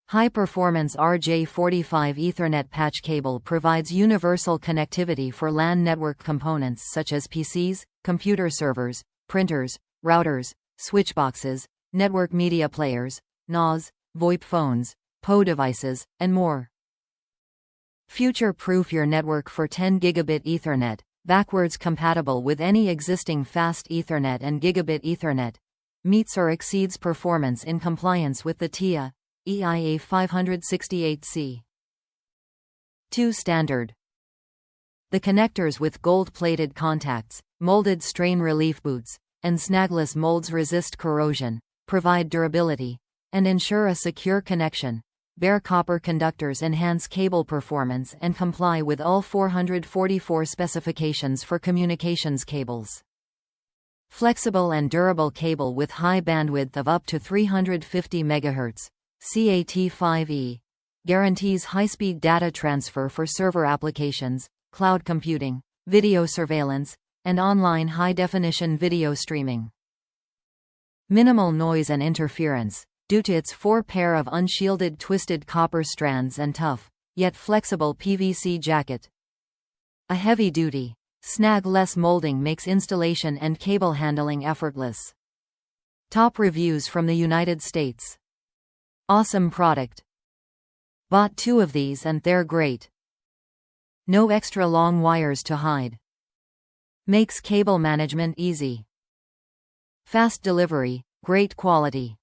High-performance RJ45 Ethernet patch cable provides universal connectivity for LAN network components such as PCs, computer servers, printers, routers, switchboxes, network media players, NAS, VoIP phones, PO devices, and more. Future-proof your network for 10 Gigabit Ethernet, backwards compatible with any existing fast Ethernet and Gigabit Ethernet. Meets or exceeds performance in compliance with the TIA EIA 568C. 2 Standard. The connectors with gold-plated contacts, molded strain relief boots, and snagless molds resist corrosion, provide durability, and ensure a secure connection. Bare copper conductors enhance cable performance and comply with all 444 specifications for communications cables. Flexible and durable cable with high bandwidth of up to 350 MHz, Cat5e, guarantees high-speed data transfer for server applications, cloud computing, video surveillance, and online high-definition video streaming. Minimal noise and interference, due to its 4 pair of unshielded twisted copper strands and tough, yet flexible PVC jacket. A heavy-duty, snagless molding makes installation and cable handling effortless. Top reviews from the United States. Awesome product. Bought 2 of these and they're great. No extra long wires to hide. Makes cable management easy. Fast delivery, great quality.